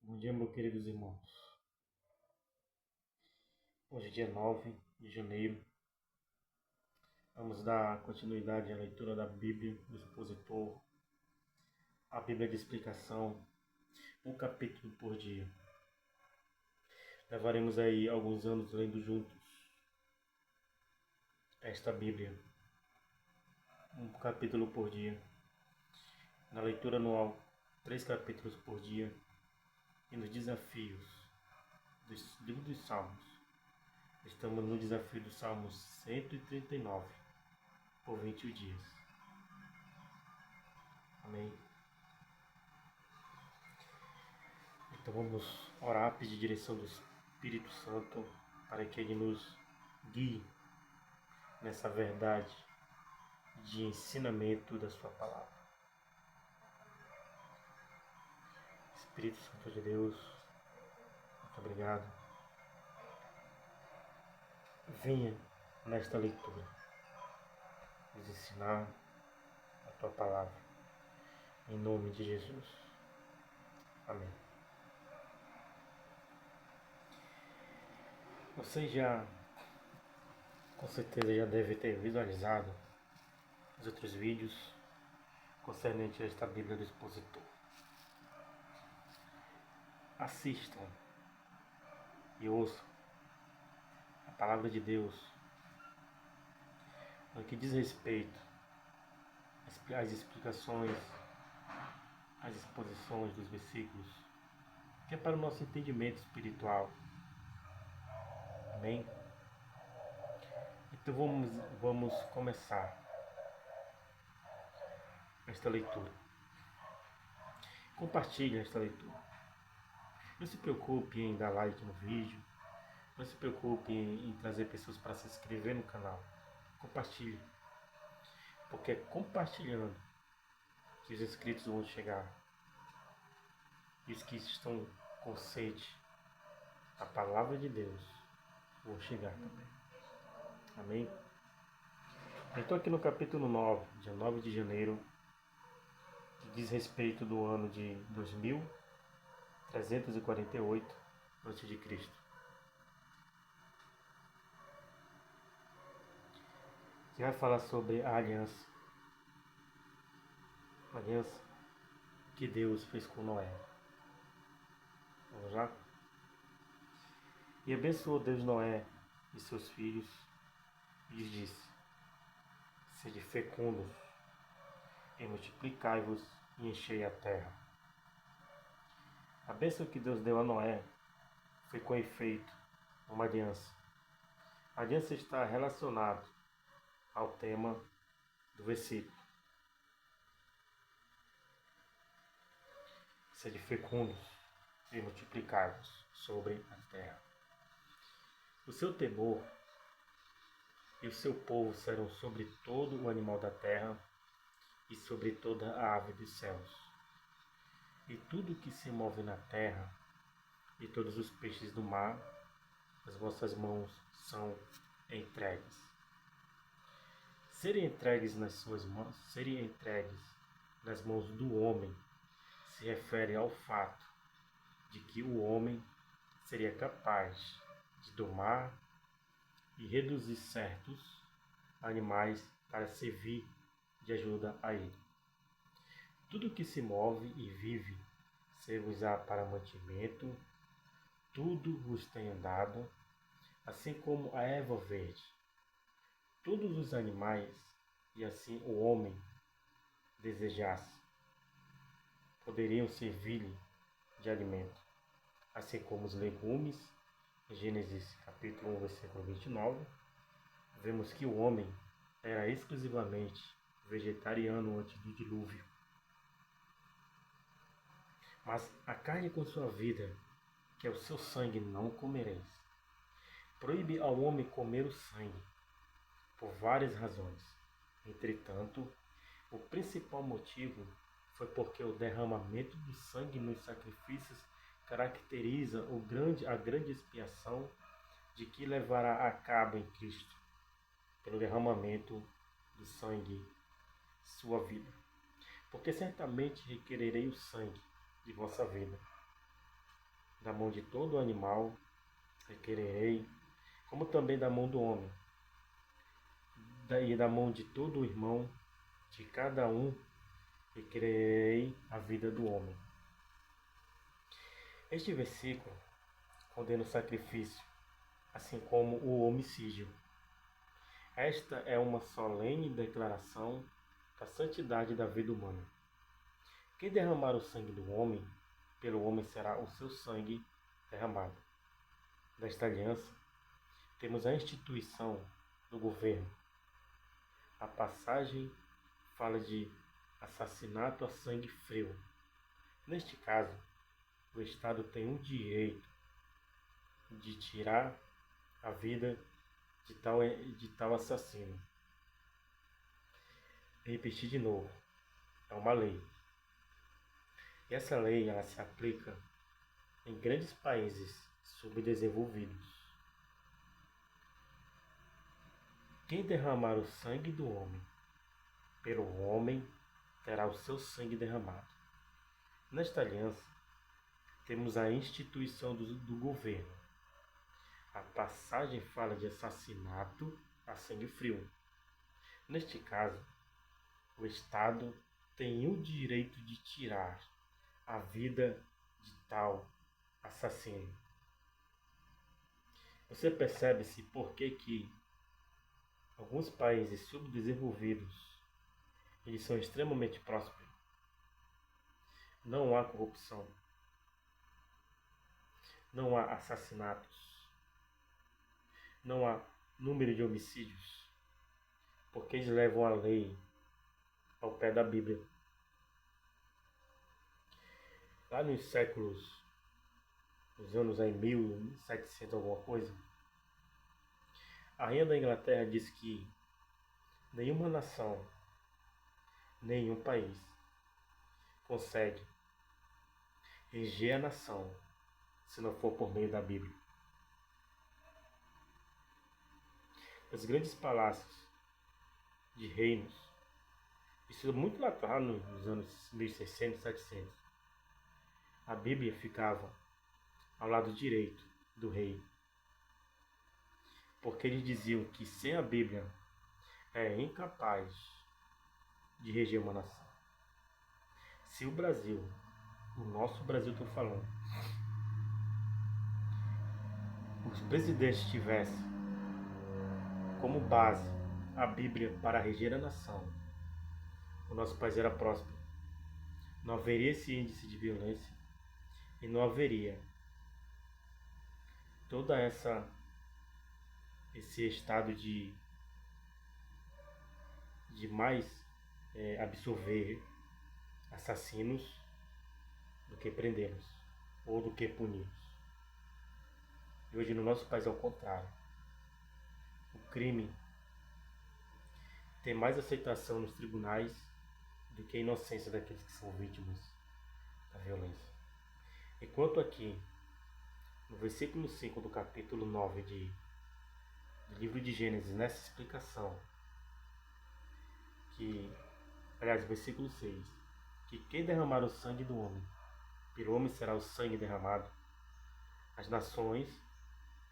Bom dia, meus queridos irmãos. Hoje é dia 9 de janeiro. Vamos dar continuidade à leitura da Bíblia do Expositor, a Bíblia de explicação, um capítulo por dia. Levaremos aí alguns anos lendo juntos esta Bíblia, um capítulo por dia. Na leitura anual, 3 capítulos por dia. E nos desafios do livro dos Salmos. Estamos no desafio do Salmo 139, por 21 dias. Amém. Então vamos orar, pedir direção do Espírito Santo para que Ele nos guie nessa verdade de ensinamento da Sua palavra. Espírito Santo de Deus, muito obrigado. Venha nesta leitura nos ensinar a Tua palavra. Em nome de Jesus. Amém. Você com certeza já deve ter visualizado os outros vídeos concernente a esta Bíblia do Expositor. Assistam e ouçam a palavra de Deus no que diz respeito às explicações, às exposições dos versículos, que é para o nosso entendimento espiritual. Amém? Então vamos começar esta leitura. Compartilhe esta leitura. Não se preocupe em dar like no vídeo. Não se preocupe em trazer pessoas para se inscrever no canal. Compartilhe. Porque é compartilhando que os inscritos vão chegar. E os que estão com sede da palavra de Deus vão chegar também. Amém? Eu estou aqui no capítulo 9, dia 9 de janeiro, que diz respeito do ano de 2348 a.C. Que vai falar sobre a aliança. A aliança que Deus fez com Noé. Vamos lá? E abençoou Deus Noé e seus filhos e lhes disse: sede fecundos e multiplicai-vos e enchei a terra. A bênção que Deus deu a Noé foi com efeito uma aliança. A aliança está relacionada ao tema do versículo. Sede fecundos e multiplicai-vos sobre a terra. O seu temor e o seu povo serão sobre todo o animal da terra e sobre toda a ave dos céus. E tudo que se move na terra e todos os peixes do mar, as vossas mãos são entregues. Serem entregues nas suas mãos, serem entregues nas mãos do homem, se refere ao fato de que o homem seria capaz de domar e reduzir certos animais para servir de ajuda a ele. Tudo que se move e vive ser-vos-á para mantimento, tudo vos tenho dado, assim como a erva verde. Todos os animais, e assim o homem desejasse, poderiam servir-lhe de alimento, assim como os legumes. Em Gênesis capítulo 1, versículo 29, vemos que o homem era exclusivamente vegetariano antes do dilúvio. Mas a carne com sua vida, que é o seu sangue, não comereis. Proíbe ao homem comer o sangue, por várias razões. Entretanto, o principal motivo foi porque o derramamento do sangue nos sacrifícios caracteriza a grande expiação de que levará a cabo em Cristo, pelo derramamento do sangue, sua vida. Porque certamente requererei o sangue de vossa vida. da mão de todo animal requererei, como também da mão do homem, e da mão de todo irmão, de cada um requererei a vida do homem. Este versículo condena o sacrifício, assim como o homicídio. Esta é uma solene declaração da santidade da vida humana. Quem derramar o sangue do homem, pelo homem será o seu sangue derramado. Desta aliança, temos a instituição do governo. A passagem fala de assassinato a sangue frio. Neste caso, o Estado tem o direito de tirar a vida de tal assassino. Repetir de novo, é uma lei. E essa lei ela se aplica em grandes países subdesenvolvidos. Quem derramar o sangue do homem, pelo homem terá o seu sangue derramado. Nesta aliança, temos a instituição do governo. A passagem fala de assassinato a sangue frio. Neste caso, o Estado tem o direito de tirar a vida de tal assassino. Você percebe-se por que alguns países subdesenvolvidos eles são extremamente prósperos. Não há corrupção. Não há assassinatos. Não há número de homicídios. Porque eles levam a lei ao pé da Bíblia. Lá nos anos aí 1700 alguma coisa, a rainha da Inglaterra disse que nenhuma nação, nenhum país consegue reger a nação se não for por meio da Bíblia. Os grandes palácios de reinos, isso muito lá atrás, nos anos 1600, 700, a Bíblia ficava ao lado direito do rei, porque eles diziam que sem a Bíblia é incapaz de reger uma nação. Se o Brasil, o nosso Brasil estou falando, os presidentes tivessem como base a Bíblia para reger a nação, o nosso país era próspero. Não haveria esse índice de violência e não haveria toda esse estado de mais absorver assassinos do que prendê-los ou do que puni-los. E hoje no nosso país é o contrário. O crime tem mais aceitação nos tribunais do que a inocência daqueles que são vítimas da violência. Enquanto aqui, no versículo 5 do capítulo 9 do livro de Gênesis, nessa explicação, versículo 6, que quem derramar o sangue do homem, pelo homem será o sangue derramado. As nações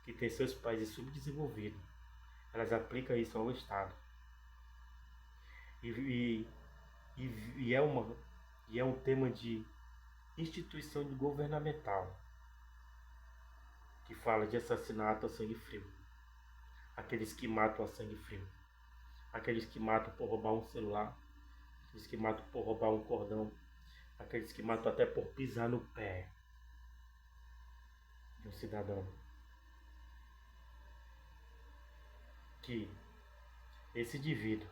que têm seus países subdesenvolvidos, elas aplicam isso ao Estado. E é um tema de instituição governamental que fala de assassinato a sangue frio. Aqueles que matam a sangue frio. Aqueles que matam por roubar um celular. Aqueles que matam por roubar um cordão. Aqueles que matam até por pisar no pé de um cidadão. Que esse indivíduo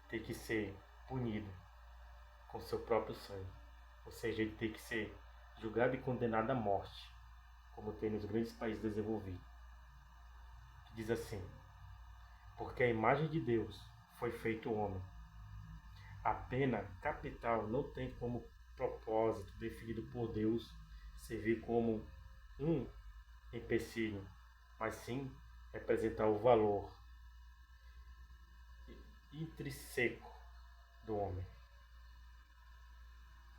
tem que ser punido com seu próprio sangue. Ou seja, ele tem que ser julgado e condenado à morte, como tem nos grandes países desenvolvidos. Que diz assim: porque a imagem de Deus foi feito o homem. A pena capital não tem como propósito definido por Deus servir como um empecilho, mas sim representar o valor intrínseco do homem.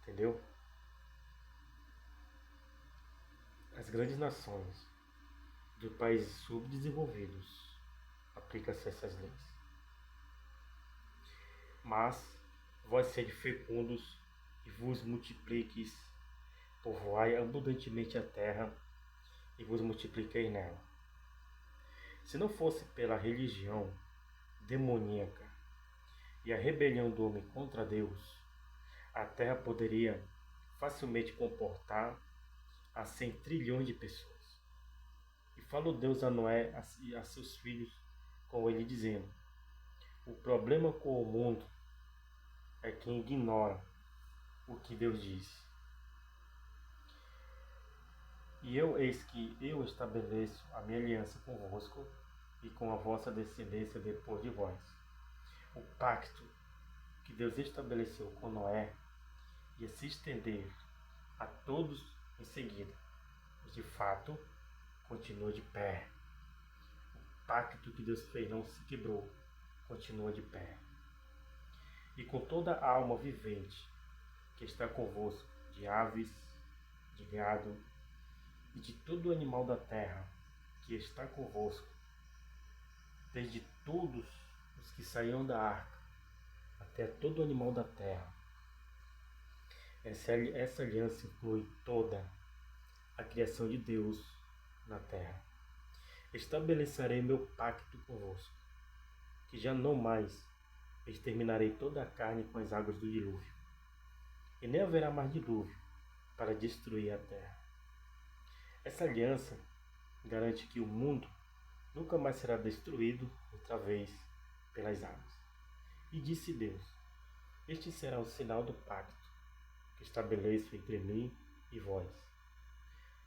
Entendeu? grandes nações, dos países subdesenvolvidos, aplica-se essas leis. Mas vós sede fecundos e vos multipliqueis, povoai abundantemente a terra e vos multipliquei nela. Se não fosse pela religião demoníaca e a rebelião do homem contra Deus, a terra poderia facilmente comportar a 100 trilhões de pessoas. E falou Deus a Noé e a seus filhos com ele dizendo: o problema com o mundo é quem ignora o que Deus diz. E eis que eu estabeleço a minha aliança convosco e com a vossa descendência depois de vós. O pacto que Deus estabeleceu com Noé ia se estender a todos em seguida. E de fato, continua de pé. O pacto que Deus fez não se quebrou, continua de pé. E com toda a alma vivente que está convosco, de aves, de gado e de todo animal da terra que está convosco, desde todos os que saíram da arca até todo animal da terra. Essa aliança inclui toda a criação de Deus na terra. Estabelecerei meu pacto convosco, que já não mais exterminarei toda a carne com as águas do dilúvio, e nem haverá mais dilúvio para destruir a terra. Essa aliança garante que o mundo nunca mais será destruído outra vez pelas águas. E disse Deus: este será o sinal do pacto que estabeleço entre mim e vós.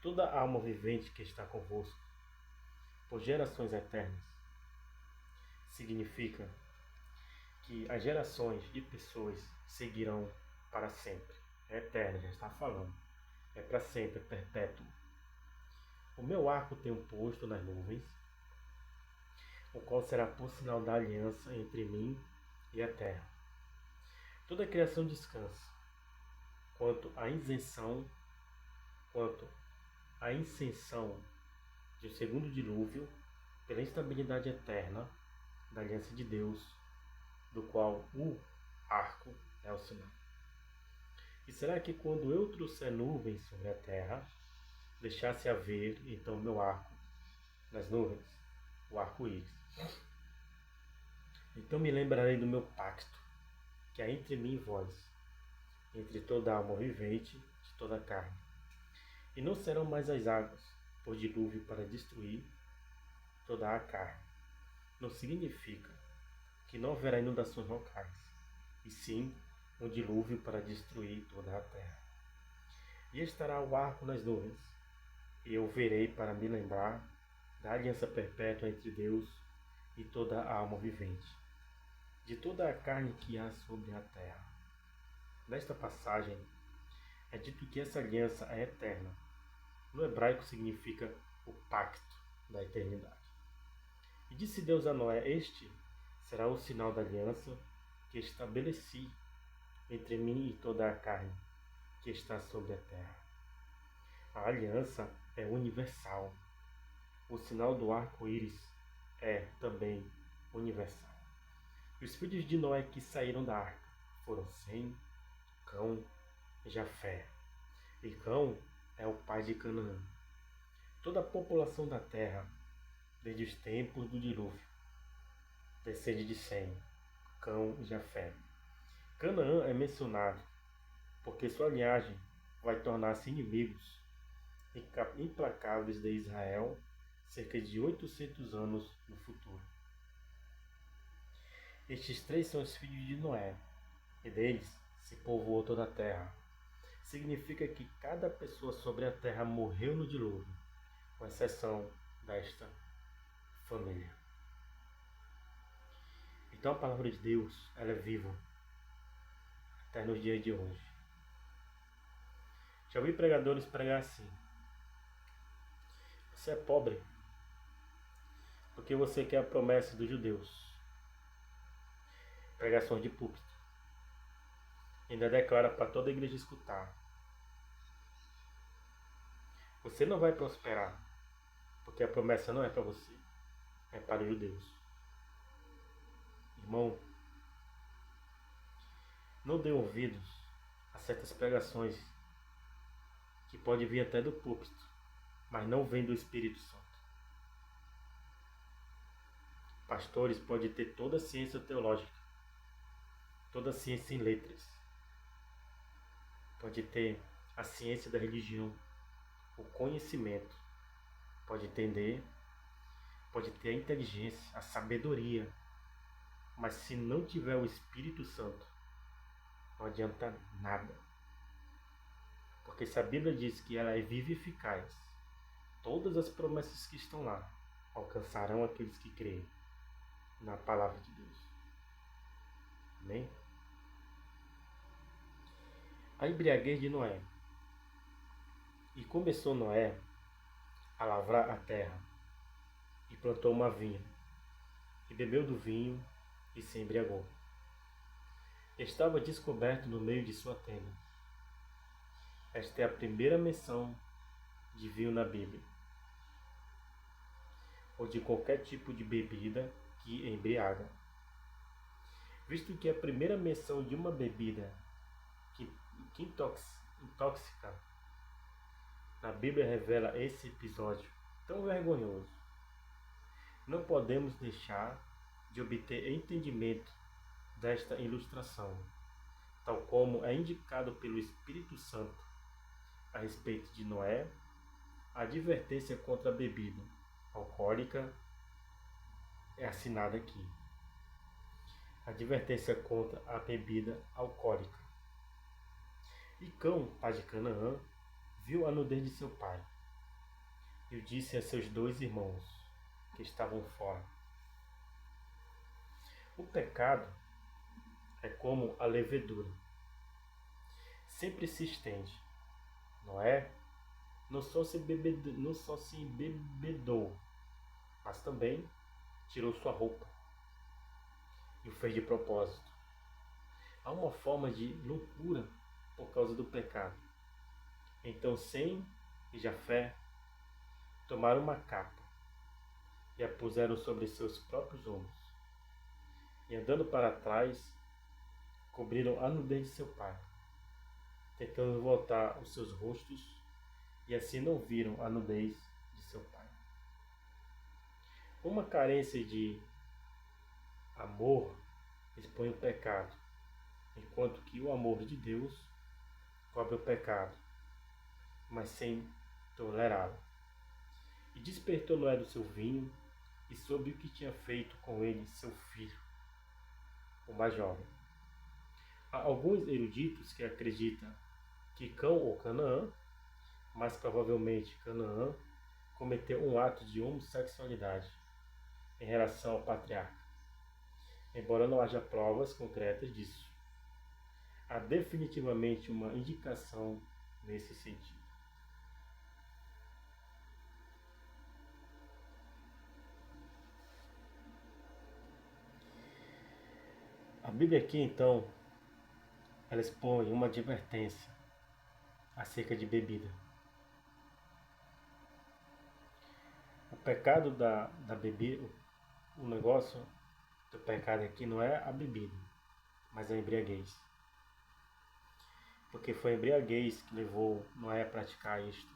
Toda alma vivente que está convosco, por gerações eternas, significa que as gerações de pessoas seguirão para sempre. É eterno, já está falando. É para sempre, é perpétuo. O meu arco tem um posto nas nuvens, o qual será por sinal da aliança entre mim e a terra. Toda a criação descansa, quanto à invenção, quanto à ascensão de um segundo dilúvio, pela instabilidade eterna da aliança de Deus, do qual o arco é o sinal. E será que quando eu trouxer nuvens sobre a terra, deixasse haver então meu arco nas nuvens, o arco-íris? Então me lembrarei do meu pacto, que há entre mim e vós, entre toda a alma vivente, de toda a carne. E não serão mais as águas por dilúvio para destruir toda a carne. Não significa que não haverá inundações locais, e sim um dilúvio para destruir toda a terra. E estará o arco nas nuvens, e eu verei para me lembrar da aliança perpétua entre Deus e toda a alma vivente, de toda a carne que há sobre a terra. Nesta passagem, é dito que essa aliança é eterna. No hebraico significa o pacto da eternidade. E disse Deus a Noé: este será o sinal da aliança que estabeleci entre mim e toda a carne que está sobre a terra. A aliança é universal. O sinal do arco-íris é também universal. Os filhos de Noé que saíram da arca foram Sem, Cão e Jafé. E Cão é o pai de Canaã. Toda a população da terra, desde os tempos do dilúvio, descende de Sem, Cão e Jafé. Canaã é mencionado porque sua linhagem vai tornar-se inimigos implacáveis de Israel cerca de 800 anos no futuro. Estes três são os filhos de Noé, e deles se povoou toda a terra. Significa que cada pessoa sobre a terra morreu no dilúvio, com exceção desta família. Então a palavra de Deus, ela é viva até nos dias de hoje. Já ouvi pregadores pregar assim: você é pobre porque você quer a promessa dos judeus. Pregações de púlpito. Ainda declara para toda a igreja escutar: você não vai prosperar, porque a promessa não é para você, é para os judeus. Irmão, não dê ouvidos a certas pregações que pode vir até do púlpito, mas não vem do Espírito Santo. Pastores podem ter toda a ciência teológica, toda a ciência em letras, pode ter a ciência da religião, o conhecimento, pode entender, pode ter a inteligência, a sabedoria, mas se não tiver o Espírito Santo, não adianta nada. Porque se a Bíblia diz que ela é viva e eficaz, todas as promessas que estão lá alcançarão aqueles que creem na palavra de Deus. Amém? A embriaguez de Noé. E começou Noé a lavrar a terra, e plantou uma vinha, e bebeu do vinho, e se embriagou. Estava descoberto no meio de sua tenda. Esta é a primeira menção de vinho na Bíblia, ou de qualquer tipo de bebida que embriaga. Visto que é a primeira menção de uma bebida que intoxica, a Bíblia revela esse episódio tão vergonhoso. Não podemos deixar de obter entendimento desta ilustração, tal como é indicado pelo Espírito Santo a respeito de Noé. A advertência contra a bebida alcoólica é assinada aqui. Advertência contra a bebida alcoólica. E Cão, pai de Canaã, viu a nudez de seu pai, e o disse a seus 2 irmãos, que estavam fora. O pecado é como a levedura. Sempre se estende. Noé não só se embebedou, mas também tirou sua roupa e o fez de propósito. Há uma forma de loucura por causa do pecado. Então Sem e Jafé tomaram uma capa e a puseram sobre seus próprios ombros, e andando para trás, cobriram a nudez de seu pai, tentando voltar os seus rostos, e assim não viram a nudez de seu pai. Uma carência de amor expõe o pecado, enquanto que o amor de Deus cobre o pecado, mas sem tolerá-lo. E despertou Noé do seu vinho, e soube o que tinha feito com ele seu filho, o mais jovem. Há alguns eruditos que acreditam que Cão ou Canaã, mais provavelmente Canaã, cometeu um ato de homossexualidade em relação ao patriarca, embora não haja provas concretas disso. Há definitivamente uma indicação nesse sentido. A Bíblia aqui, então, ela expõe uma advertência acerca de bebida. O pecado da bebida, o negócio do pecado aqui não é a bebida, mas a embriaguez. Porque foi a embriaguez que levou Noé a praticar isto.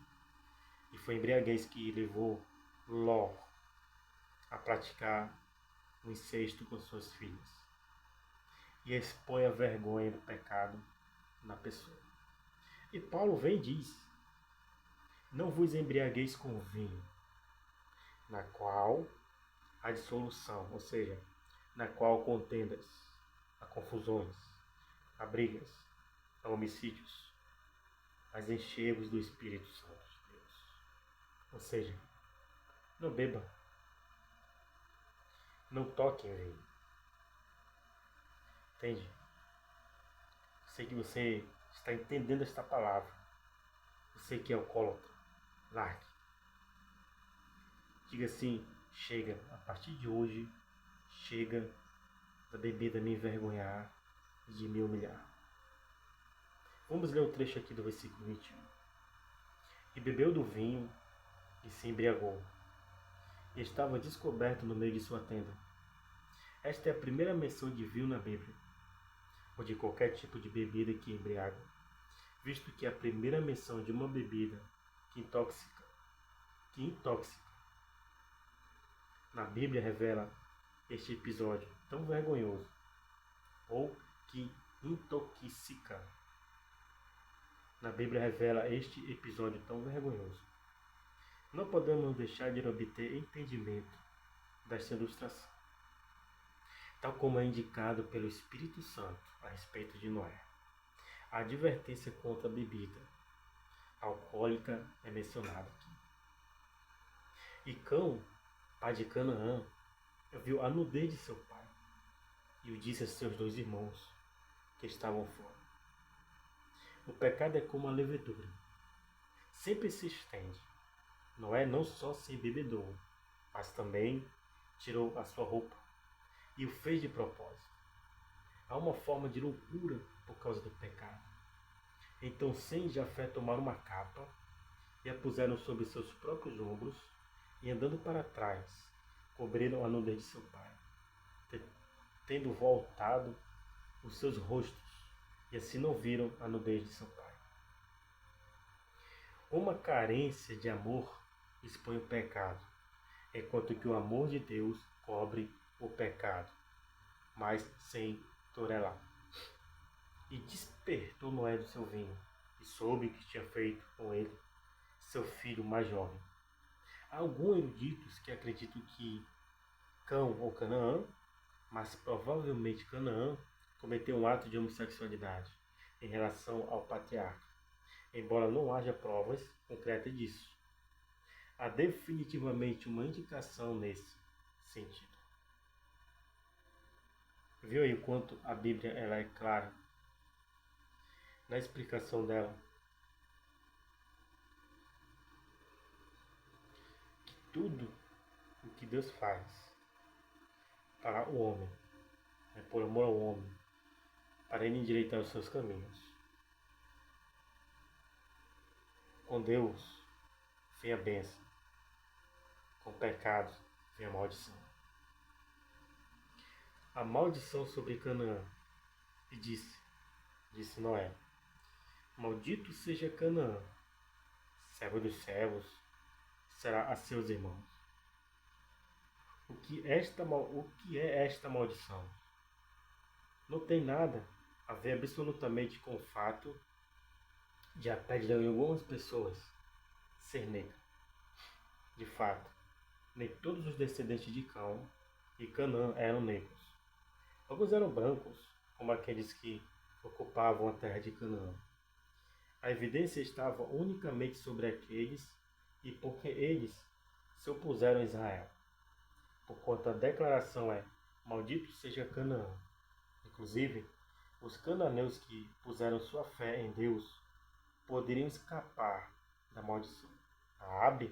E foi a embriaguez que levou Ló a praticar o incesto com suas filhas. E expõe a vergonha do pecado na pessoa. E Paulo vem e diz: não vos embriagueis com vinho, na qual há dissolução, ou seja, na qual há contendas, há confusões, há brigas, há homicídios, mas enchei-vos do Espírito Santo de Deus. Ou seja, não beba, não toque em vinho. Entende? Sei que você está entendendo esta palavra. Você que é alcoólatra, largue. Diga assim: chega, a partir de hoje, chega da bebida me envergonhar e de me humilhar. Vamos ler o trecho aqui do versículo 21. e bebeu do vinho e se embriagou, e estava descoberto no meio de sua tenda. Esta é a primeira menção de vinho na Bíblia, ou de qualquer tipo de bebida que embriaga, visto que é a primeira menção de uma bebida que intoxica na Bíblia revela este episódio tão vergonhoso, ou que intoxica. Na Bíblia revela este episódio tão vergonhoso. Não podemos deixar de obter entendimento desta ilustração, tal como é indicado pelo Espírito Santo a respeito de Noé. A advertência contra a bebida alcoólica é mencionada aqui. E Cão, pai de Canaã, viu a nudez de seu pai e o disse a seus 2 irmãos que estavam fora. O pecado é como a levedura, sempre se estende. Noé não só se embebedou, mas também tirou a sua roupa e o fez de propósito. Há uma forma de loucura por causa do pecado. Então Sem e Jafé tomaram uma capa e a puseram sobre seus próprios ombros e andando para trás, cobriram a nudez de seu pai, tendo voltado os seus rostos, e assim não viram a nudez de seu pai. Uma carência de amor expõe o pecado, enquanto que o amor de Deus cobre o pecado, mas sem tolerar. E despertou Noé do seu vinho, e soube o que tinha feito com ele seu filho mais jovem. Há alguns eruditos que acreditam que Cão ou Canaã, mas provavelmente Canaã, cometeu um ato de homossexualidade em relação ao patriarca, embora não haja provas concretas disso. Há definitivamente uma indicação nesse sentido. Viu aí o quanto a Bíblia ela é clara na explicação dela? Que tudo o que Deus faz para o homem é por amor ao homem, para ele endireitar os seus caminhos. Com Deus vem a bênção, com o pecado vem a maldição. A maldição sobre Canaã, e disse Noé: maldito seja Canaã, servo dos servos, será a seus irmãos. O que é esta maldição? Não tem nada a ver absolutamente com o fato de a pele de algumas pessoas ser negra. De fato, nem todos os descendentes de Cão e Canaã eram negros. Alguns eram brancos, como aqueles que ocupavam a terra de Canaã. A evidência estava unicamente sobre aqueles e porque eles se opuseram a Israel. Porquanto a declaração é: maldito seja Canaã. Inclusive, os cananeus que puseram sua fé em Deus poderiam escapar da maldição. Raabe,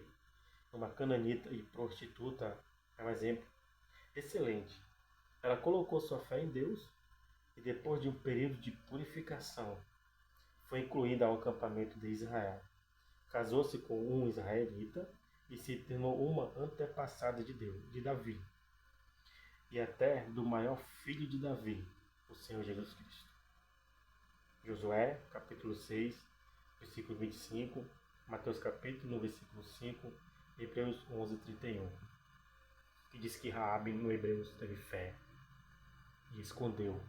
uma cananita e prostituta, é um exemplo excelente. Ela colocou sua fé em Deus e depois de um período de purificação, foi incluída ao acampamento de Israel. Casou-se com um israelita e se tornou uma antepassada de Deus, de Davi, e até do maior filho de Davi, o Senhor Jesus Cristo. Josué, capítulo 6, versículo 25, Mateus capítulo 1, versículo 5, Hebreus 11, 31. Que diz que Raabe no Hebreus teve fé e escondeu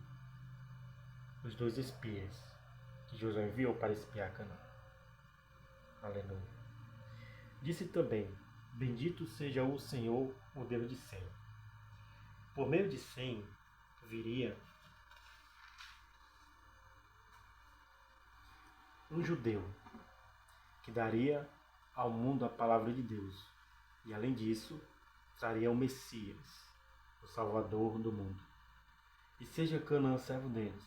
os 2 espias que Josué enviou para espiar Canaã. Aleluia. Disse também: bendito seja o Senhor, o Deus de Sem. Por meio de Sem viria um judeu que daria ao mundo a palavra de Deus e, além disso, traria o Messias, o Salvador do mundo. E seja Canaã servo deles.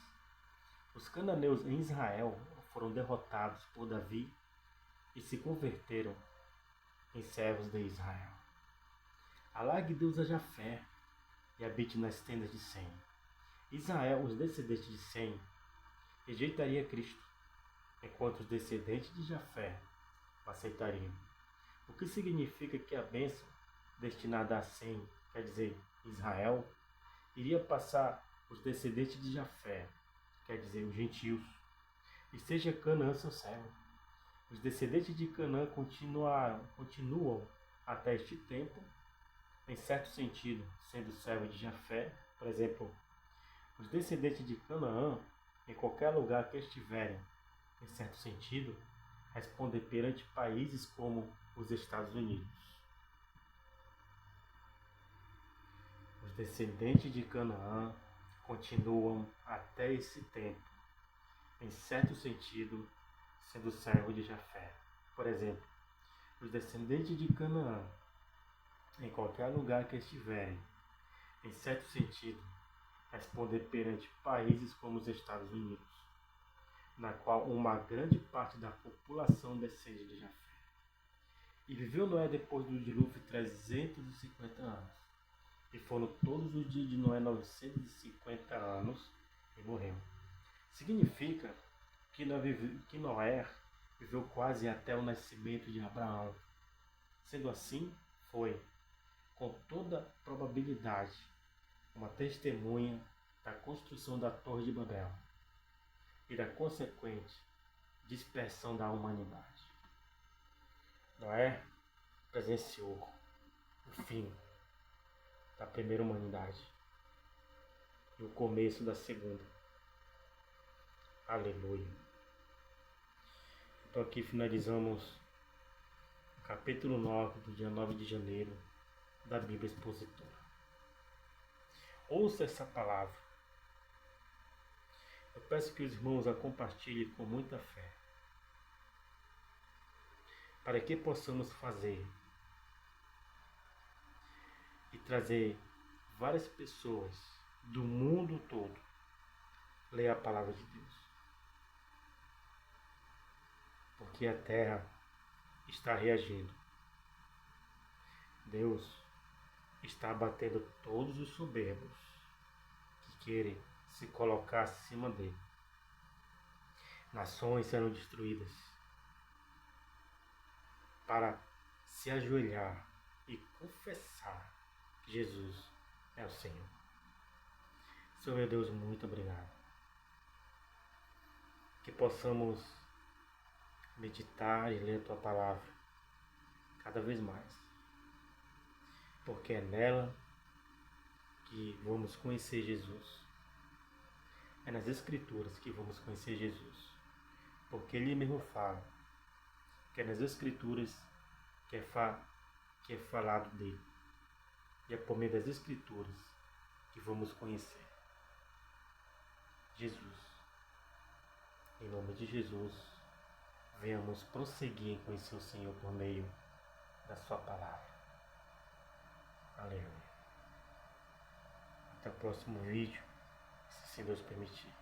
Os cananeus em Israel foram derrotados por Davi e se converteram em servos de Israel. Alargue Deus a Jafé e habite nas tendas de Sem. Israel, os descendentes de Sem, rejeitaria Cristo, enquanto os descendentes de Jafé o aceitariam. O que significa que a bênção destinada a Sem, quer dizer, Israel, iria passar os descendentes de Jafé, quer dizer, os gentios, e seja Canaã seu servo. Os descendentes de Canaã continuam até este tempo, em certo sentido, sendo servo de Jafé. Por exemplo, os descendentes de Canaã, em qualquer lugar que estiverem, em certo sentido, respondem perante países como os Estados Unidos. Os descendentes de Canaã continuam até esse tempo, em certo sentido, sendo servo de Jafé. Por exemplo, os descendentes de Canaã, em qualquer lugar que estiverem, em certo sentido, responder perante países como os Estados Unidos, na qual uma grande parte da população descende de Jafé. E viveu Noé depois do dilúvio 350 anos. E foram todos os dias de Noé 950 anos e morreu. Significa que Noé viveu quase até o nascimento de Abraão. Sendo assim, foi, com toda probabilidade, uma testemunha da construção da Torre de Babel e da consequente dispersão da humanidade. Noé presenciou o fim da primeira humanidade e o começo da segunda. Aleluia. Então aqui finalizamos o capítulo 9 do dia 9 de janeiro da Bíblia Expositora. Ouça essa palavra. Eu peço que os irmãos a compartilhem com muita fé, para que possamos fazer e trazer várias pessoas do mundo todo ler a palavra de Deus. Porque a terra está reagindo. Deus está abatendo todos os soberbos que querem se colocar acima dele. Nações serão destruídas para se ajoelhar e confessar que Jesus é o Senhor. Senhor meu Deus, muito obrigado. Que possamos meditar e ler a Tua palavra cada vez mais. Porque é nela que vamos conhecer Jesus. É nas Escrituras que vamos conhecer Jesus. Porque Ele mesmo fala que é nas Escrituras que é falado dele. E é por meio das Escrituras que vamos conhecer Jesus. Em nome de Jesus, venhamos prosseguir em conhecer o Senhor por meio da Sua palavra. Aleluia. Até o próximo vídeo, se Deus permitir.